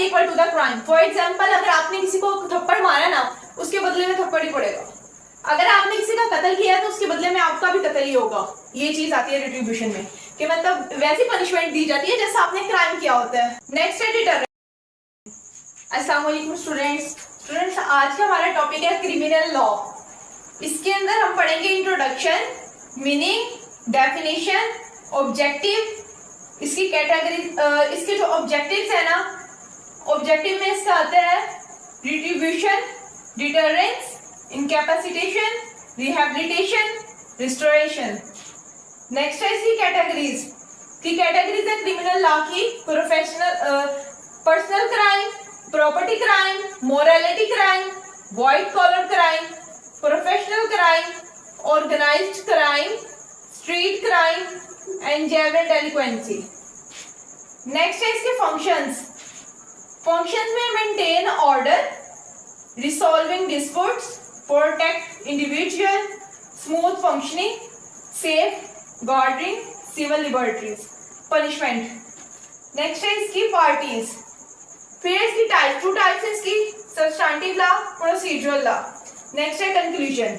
Equal to the crime. For example, अगर आपने किसी को थप्पड़ मारा ना, उसके बदले में थप्पड़ ही पड़ेगा। अगर आपने किसी का कत्ल किया है तो उसके बदले में आपका भी कत्ल ही होगा। ये चीज आती है रिट्रीब्यूशन में, कि मतलब वैसी पनिशमेंट दी जाती है जैसा आपने क्राइम किया होता है। नेक्स्ट है डिटरेंस। अस्सलाम वालेकुम स्टूडेंट्स, आज का हमारा टॉपिक है क्रिमिनल लॉ। इसके अंदर हम पढ़ेंगे इंट्रोडक्शन, मीनिंग, डेफिनेशन, ऑब्जेक्टिव, इसकी कैटेगरी, इसके जो ऑब्जेक्टिव्स है ना, ऑब्जेक्टिव में इसका आता है retribution, deterrence, incapacitation, rehabilitation, restoration. Next है इसकी कैटेगरीज। की कैटेगरीज है क्रिमिनल लॉ की personal crime, property crime, morality crime, white collar crime, professional crime, organised crime, street crime and general delinquency. Next है इसके फंक्शंस में maintain order, resolving disputes, protect individual, smooth functioning, safeguarding civil liberties. Punishment. Next है इसकी parties. फिर इसकी type, two types है इसकी, substantive law, procedural law. Next है कंक्लूजन।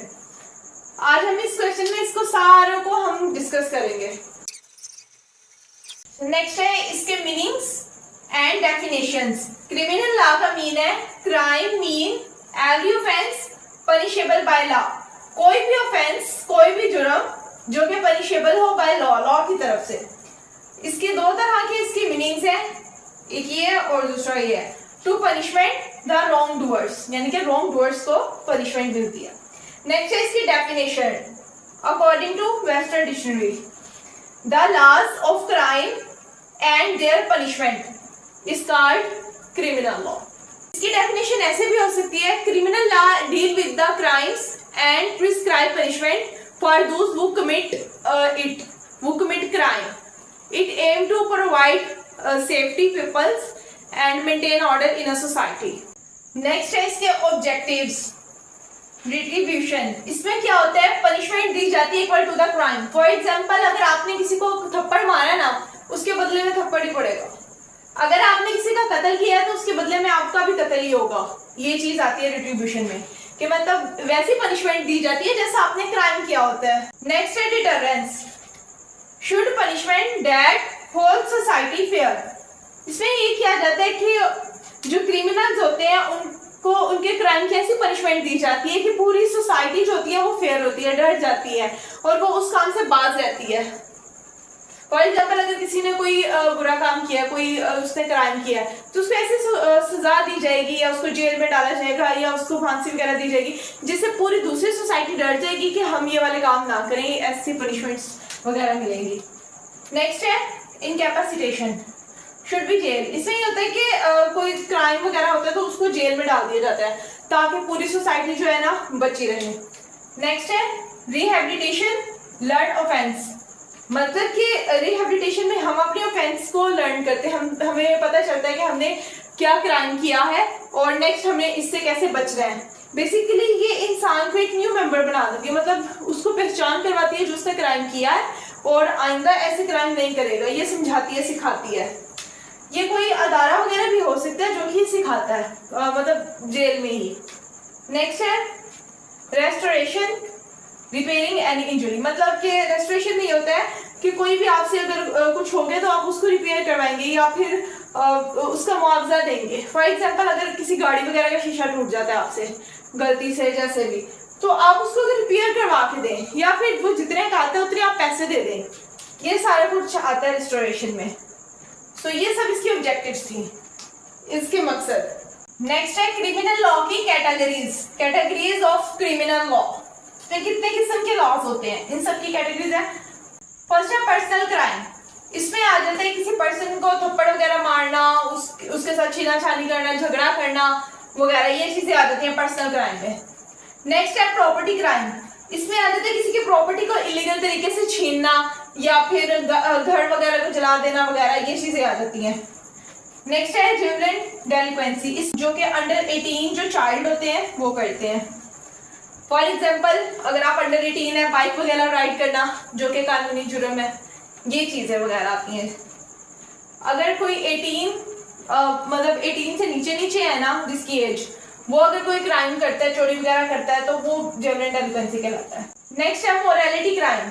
आज हम इस क्वेश्चन में इसको सारों को हम डिस्कस करेंगे। नेक्स्ट है इसके meanings and definitions. Criminal law का मीन है crime, mean every offence punishable by law. कोई भी ऑफेंस, कोई भी जुर्म जो कि पनिशेबल हो बाय लॉ की तरफ से। इसके दो तरह की इसकी मीनिंग्स है, एक ये और दूसरा ये है। To punishment the wrongdoers, यानी कि रॉन्ग डूअर्स को पनिशमेंट मिलती है। नेक्स्ट है इसकी definition. According to western dictionary, the laws of crime and their punishment is called criminal law. इसकी डेफिनेशन ऐसे भी हो सकती है, criminal law deal with the crimes and prescribe punishment for those who commit crime. It aim to provide safety peoples and maintain order in a society. Next है इसके objectives. Retribution. इसमें क्या होता है, पनिशमेंट दी जाती है equal to the crime. For example, अगर आपने किसी को थप्पड़ मारा ना, उसके बदले में थप्पड़ ही पड़ेगा। अगर आपने किसी का कत्ल किया है तो उसके बदले में आपका भी कत्ल ही होगा। ये चीज आती है रिट्रीब्यूशन में, कि मतलब वैसी पनिशमेंट दी जाती है जैसा आपने क्राइम किया होता है। नेक्स्ट है deterrence. Should punishment that whole society fair. इसमें ये किया जाता है कि जो क्रिमिनल्स होते हैं उनको उनके क्राइम की ऐसी पनिशमेंट दी जाती है कि पूरी सोसाइटी जो होती है वो फेयर होती है, डर जाती है और वो उस काम से बाज रहती है। फॉर एग्जाम्पल, अगर किसी ने कोई बुरा काम किया, कोई उसने क्राइम किया है, तो उसको ऐसी सजा दी जाएगी या उसको जेल में डाला जाएगा या उसको फांसी वगैरह दी जाएगी, जिससे पूरी दूसरी सोसाइटी डर जाएगी कि हम ये वाले काम ना करें, ऐसी पनिशमेंट्स वगैरह मिलेंगी। नेक्स्ट है इनकैपेसिटेशन। Should be jail. इसमें ये होता है कि कोई क्राइम वगैरह होता है तो उसको जेल में डाल दिया जाता है ताकि पूरी सोसाइटी जो है ना बची रहे। नेक्स्ट है रिहैबिलिटेशन, लर्न ऑफेंस। मतलब कि रिहैबिलिटेशन में हम अपने ऑफेंस को लर्न करते हैं, हमें पता चलता है कि हमने क्या क्राइम किया है और नेक्स्ट हमें इससे कैसे बच रहे हैं। बेसिकली ये इंसान को एक न्यू मेंबर बना देती है, मतलब उसको पहचान करवाती है जो उसने क्राइम किया है और आइंदा ऐसे क्राइम नहीं करेगा, ये समझाती है, सिखाती है। ये कोई अदारा वगैरह भी हो सकता है जो कि सिखाता है, मतलब जेल में ही। नेक्स्ट है रेस्टोरेशन, रिपेयरिंग एनी इंजरी। मतलब कि रेस्टोरेशन में ये होता है कि कोई भी आपसे अगर कुछ हो गया तो आप उसको रिपेयर करवाएंगे या फिर उसका मुआवजा देंगे। फॉर एग्जाम्पल, अगर किसी गाड़ी वगैरह का शीशा टूट जाता है आपसे गलती से जैसे भी, तो आप उसको अगर रिपेयर करवा के दें या फिर वो जितने का आता है उतने आप पैसे दे दें। ये सारा कुछ आता है रेस्टोरेशन में। सो ये सब इसकी ऑब्जेक्टिव्स थी, इसके मकसद। नेक्स्ट है क्रिमिनल लॉ की कैटेगरीज ऑफ क्रिमिनल लॉ। कितने किस्म के लॉज होते हैं, इन सब की कैटेगरीज है। फर्स्ट है पर्सनल क्राइम। इसमें आ जाता है किसी पर्सन को थप्पड़ वगैरह मारना, उसके साथ छीनाछानी करना, झगड़ा करना वगैरह, ये चीजें आ जाती हैं पर्सनल क्राइम में। नेक्स्ट है प्रॉपर्टी क्राइम। इसमें आ जाता है किसी की प्रॉपर्टी को इलीगल तरीके से छीनना या फिर घर वगैरह को जला देना वगैरह, ये चीजें आ जाती हैं। नेक्स्ट है जुवेनाइल डेलिक्वेंसी, इस जो कि अंडर 18 जो चाइल्ड होते हैं वो करते हैं। फॉर एग्जाम्पल, अगर आप अंडर 18 है, बाइक वगैरह राइड करना जो कि कानूनी जुर्म है, ये चीजें वगैरह आती हैं। अगर कोई 18 मतलब 18 से नीचे नीचे है ना जिसकी एज, वो अगर कोई क्राइम करता है, चोरी वगैरह करता है, तो वो जुवेनाइल डेलिक्वेंसी कहलाता है। नेक्स्ट है मोरालिटी क्राइम।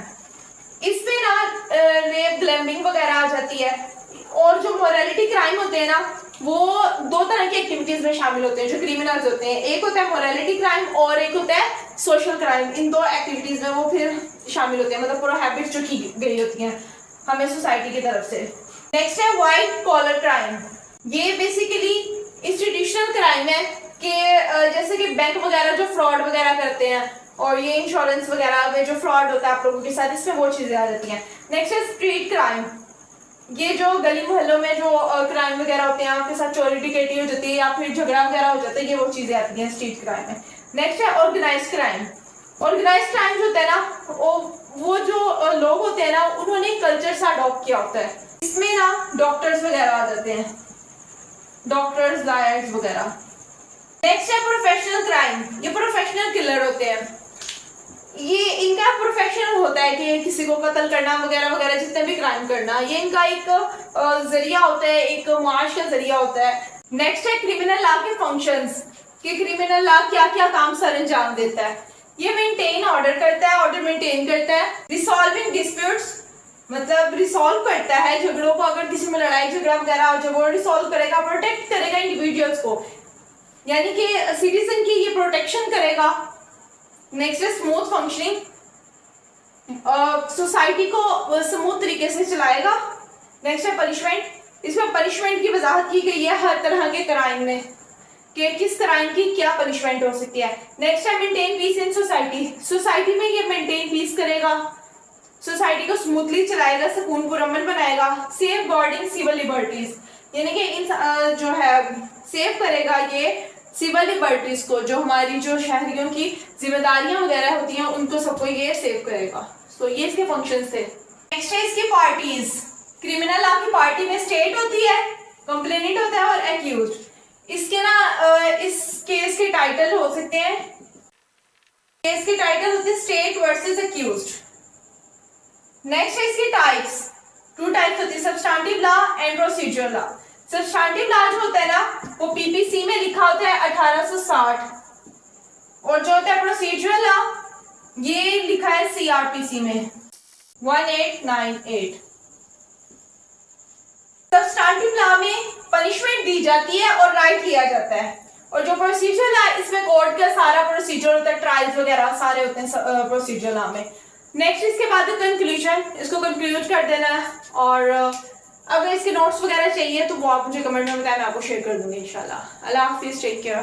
इसमें ना रेप, ग्लैम्बिंग वगैरह आ जाती है। और जो मोरालिटी क्राइम होते हैं ना, वो दो तरह की एक्टिविटीज में शामिल होते हैं जो क्रिमिनल्स होते हैं। एक होता है मोरालिटी क्राइम और एक होता है सोशल क्राइम। इन दो एक्टिविटीज में वो फिर शामिल होते हैं, मतलब पूरा हैबिट्स जो की गई होती हैं हमें सोसाइटी की तरफ से। नेक्स्ट है व्हाइट कॉलर क्राइम। ये बेसिकली इंस्टीट्यूशनल क्राइम है कि जैसे कि बैंक वगैरह जो फ्रॉड वगैरह करते हैं, और ये इंश्योरेंस वगैरह में जो फ्रॉड होता है आप लोगों के साथ, इसमें वो चीजें आ जाती हैं। नेक्स्ट है स्ट्रीट क्राइम। ये जो गली मोहल्लों में जो क्राइम वगैरह होते हैं, आपके साथ चोरी डकैती हो जाती है या फिर झगड़ा वगैरह हो जाता है, ये वो चीजें आती हैं स्ट्रीट क्राइम में। नेक्स्ट है ऑर्गेनाइज क्राइम। ऑर्गेनाइज क्राइम जो होता है ना, वो जो लोग होते हैं ना, उन्होंने कल्चर से अडॉप्ट किया होता है। इसमें ना डॉक्टर्स वगैरह आ जाते हैं, डॉक्टर्स, लॉयर्स वगैरह। नेक्स्ट है प्रोफेशनल क्राइम। ये प्रोफेशनल किलर होते हैं। ये इनका प्रोफेशन होता है कि किसी को कत्ल करना वगैरह वगैरह, जितने भी क्राइम करना, ये इनका एक जरिया होता है, एक मार्च का जरिया होता है। नेक्स्ट है क्रिमिनल लॉ के फंक्शंस, कि क्रिमिनल लॉ क्या क्या काम सर अंजाम देता है। ये मेंटेन ऑर्डर करता है, ऑर्डर मेंटेन करता है। रिसॉल्विंग डिस्प्यूट्स, मतलब रिसॉल्व करता है झगड़ों को। अगर किसी में लड़ाई झगड़ा वगैरह हो जाए, वो रिसॉल्व करेगा, प्रोटेक्ट करेगा इंडिविजुअल्स को, यानी कि सिटीजन की ये प्रोटेक्शन करेगा। नेक्स्ट है स्मूथ फंक्शनिंग, सोसाइटी को स्मूथ तरीके से चलाएगा। नेक्स्ट है पनिशमेंट। इसमें पनिशमेंट की वजाहत की गई है हर तरह के क्राइम में, कि किस क्राइम की क्या पनिशमेंट हो सकती है। नेक्स्ट है maintain piece in society. Society में ये मेंटेन पीस करेगा, सोसाइटी को स्मूथली चलाएगा, सुकून पुरअमन बनाएगा। सेफ गार्डिंग सिविल लिबर्टीज, यानी कि इन जो है सेव करेगा ये सिविल लिबर्टीज को, जो हमारी जो शहरियों की जिम्मेदारियां वगैरह होती हैं उनको सबको ये सेव करेगा। तो ये इसके फंक्शंस थे। नेक्स्ट है इसकी पार्टीज। क्रिमिनल लॉ की पार्टी में स्टेट होती है, कंप्लेनेंट होता है और एक्यूज्ड। इसके ना इस केस के टाइटल हो सकते हैं, केस के टाइटल होते हैं स्टेट वर्सेस एक्यूज्ड। नेक्स्ट है इसकी टाइप्स। 2 टाइप्स होती है, substantive law and procedural law. Substantive law जो होता है ना, वो पीपीसी में लिखा होता है 1860, और जो होता है प्रोसीजरल लॉ, ये लिखा है सीआरपीसी में 1898। सब्सटेंटिव लॉ में पनिशमेंट दी जाती है और राइट किया जाता है, और जो प्रोसीजरल लॉ, इसमें कोर्ट का सारा प्रोसीजर होता है, ट्रायल्स वगैरह सारे होते हैं प्रोसीजरल लॉ में। नेक्स्ट इसके बाद कंक्लूजन, इसको कंक्लूड कर देना है। और अगर इसके नोट्स वगैरह चाहिए तो वो आप मुझे कमेंट में बताएं, मैं आपको शेयर कर दूंगी इंशाल्लाह। अल्लाह हाफिज, टेक केयर।